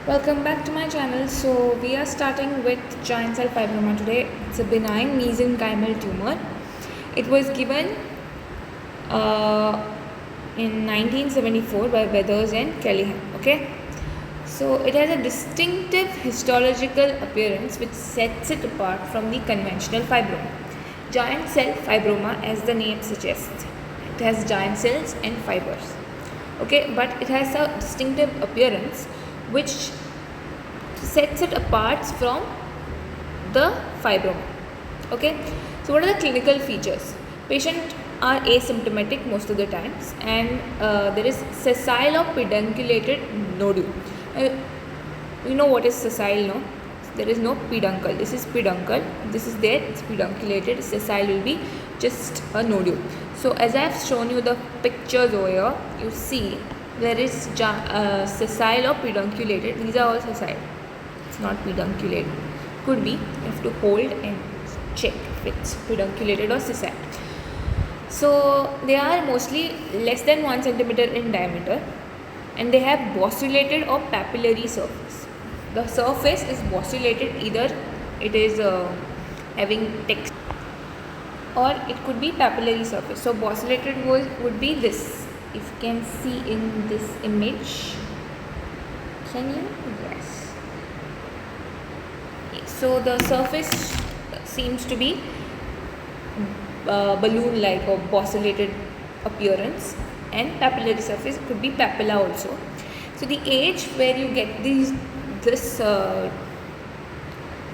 Welcome back to my channel. So we are starting with giant cell fibroma today. It's a benign mesenchymal tumor. It was given in 1974 by Weathers and Callahan. Okay, so it has a distinctive histological appearance which sets it apart from the conventional fibroma. Giant cell fibroma, as the name suggests, it has giant cells and fibers. Okay, but it has a distinctive appearance which sets it apart from the fibroma. Okay, so what are the clinical features? Patient are asymptomatic most of the times, and there is sessile or pedunculated nodule. You know what is sessile, no? There is no peduncle. This is peduncle. This is there. It's pedunculated. Sessile will be just a nodule. So as I have shown you the pictures over here, you see there is sessile or pedunculated. These are all sessile. It's not pedunculated. Could be. You have to hold and check if it's pedunculated or sessile. So they are mostly less than 1 centimeter in diameter, and they have bossulated or papillary surface. The surface is bossulated, either it is having texture or it could be papillary surface. So bossulated would be this. If you can see in this image, can you? Yes. So the surface seems to be balloon-like or bossulated appearance, and papillary surface could be papilla also. So the age where you get this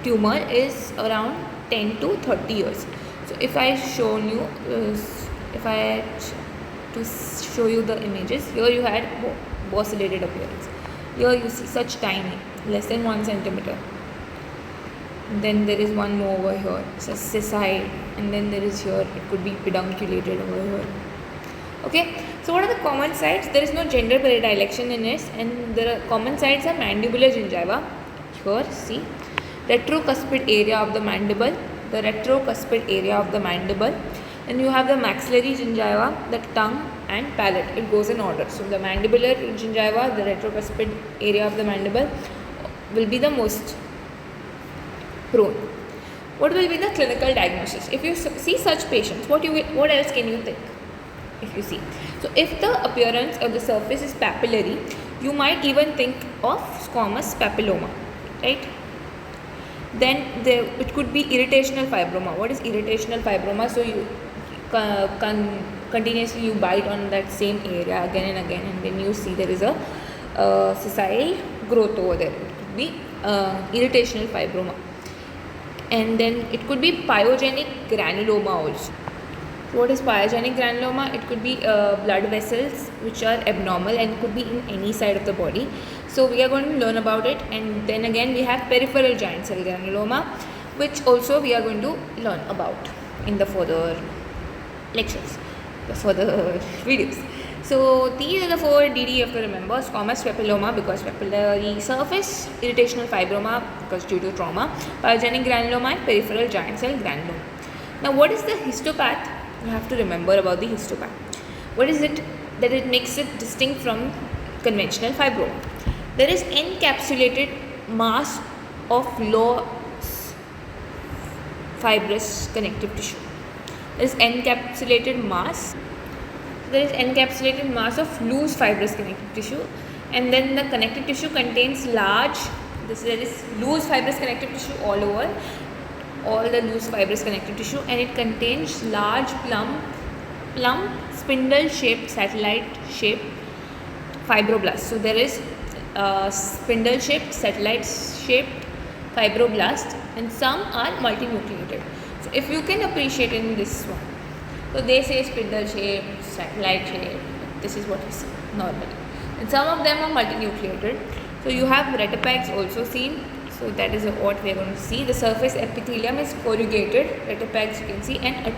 tumor is around 10 to 30 years. So if I shown you, if I had to show you the images, here you had bossulated appearance. Here you see such tiny, less than 1 centimeter. Then there is one more over here, so sessile, and then there is here, it could be pedunculated over here. Okay, so what are the common sites? There is no gender predilection in it, and the common sites are mandibular gingiva. Here, see, retrocuspid area of the mandible, the retrocuspid area of the mandible, and you have the maxillary gingiva, the tongue, and palate. It goes in order. So the mandibular gingiva, the retrocuspid area of the mandible, will be the most prone. What will be the clinical diagnosis? If you see such patients, what else can you think? If you see, so if the appearance of the surface is papillary, you might even think of squamous papilloma, right? Then it could be irritational fibroma. What is irritational fibroma? So you continuously you bite on that same area again and again, and then you see there is a sessile growth over there. It could be irritational fibroma. And then it could be pyogenic granuloma also. So what is pyogenic granuloma? It could be blood vessels which are abnormal and could be in any side of the body. So we are going to learn about it, and then again we have peripheral giant cell granuloma, which also we are going to learn about in the further lectures, the further videos. So these are the 4 DD you have to remember: squamous papilloma because papillary surface, irritational fibroma because due to trauma, pyogenic granuloma, and peripheral giant cell granuloma. Now what is the histopath? You have to remember about the histopath. What is it that it makes it distinct from conventional fibroma? There is encapsulated mass of low fibrous connective tissue. There is encapsulated mass. There is encapsulated mass of loose fibrous connective tissue, and then the connective tissue contains large. There is loose fibrous connective tissue all over, all the loose fibrous connective tissue, and it contains large plump spindle shaped, satellite shaped fibroblasts. So there is spindle shaped, satellite shaped fibroblast, and some are multinucleated. So if you can appreciate in this one, so they say spindle shaped, satellite shaped, this is what you see normally, and some of them are multinucleated. So you have retipex also seen. So that is what we are going to see. The surface epithelium is corrugated, retipex you can see, and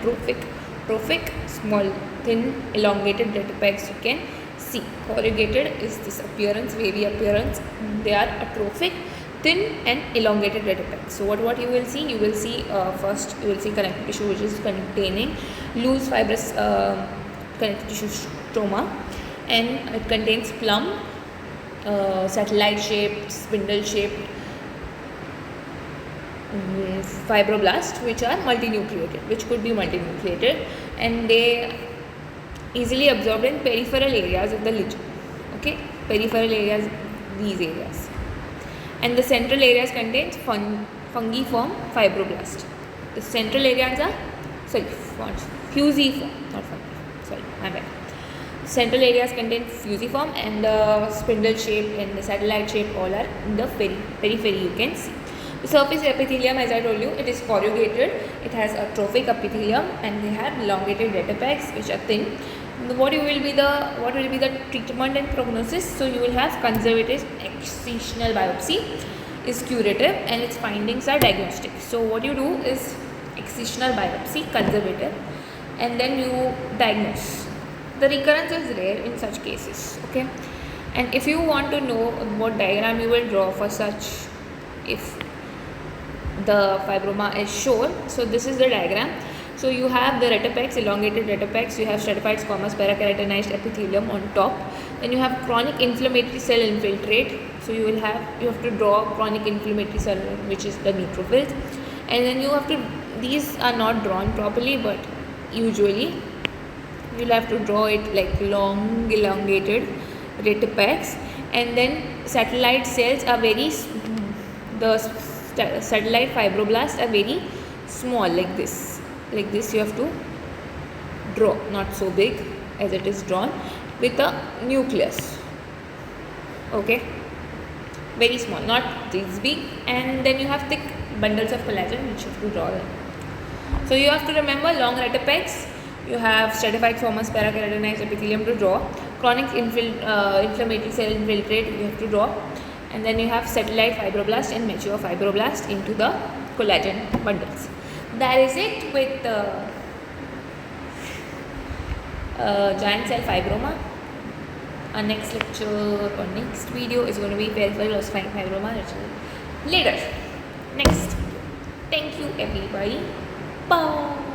trophic, small, thin, elongated retipex you can see. Corrugated is this appearance, wavy appearance. They are atrophic, thin, and elongated retipex. So what you will see? You will see first you will see connective tissue which is containing loose fibrous connective tissue stroma, and it contains plump satellite shaped, spindle shaped fibroblasts, which are multinucleated, which could be multinucleated, and they easily absorbed in peripheral areas of the ligin. Okay, peripheral areas, these areas, and the central areas contains fungiform fibroblast. The central areas are fusiform, not fungiform. Sorry, my bad. Central areas contain fusiform, and the spindle shape and the satellite shape all are in the periphery. You can see the surface epithelium, as I told you, it is corrugated. It has a trophic epithelium, and they have elongated retipex, which are thin. What will be the treatment and prognosis? So you will have conservative excisional biopsy is curative, and its findings are diagnostic. So what you do is excisional biopsy, conservative, and then you diagnose. The recurrence is rare in such cases. Okay, and if you want to know what diagram you will draw for such, if the fibroma is shown, so this is the diagram. So you have the retipex, elongated retipex, you have stratified squamous parakeratinized epithelium on top, then you have chronic inflammatory cell infiltrate. So you have to draw chronic inflammatory cell, which is the neutrophils, and then you have to, these are not drawn properly, but usually you'll have to draw it like long elongated retipex, and then satellite cells are very the satellite fibroblasts are very small, like this you have to draw, not so big as it is drawn, with a nucleus. Okay, very small, not this big, and then you have thick bundles of collagen which you have to draw them. So you have to remember long retipex, you have stratified squamous parakeratinized epithelium to draw, chronic inflammatory cell infiltrate you have to draw, and then you have satellite fibroblast and mature fibroblast into the collagen bundles. That is it with giant cell fibroma. Our next lecture or next video is going to be peripheral ossifying fibroma, later. Next. Thank you everybody. Bye.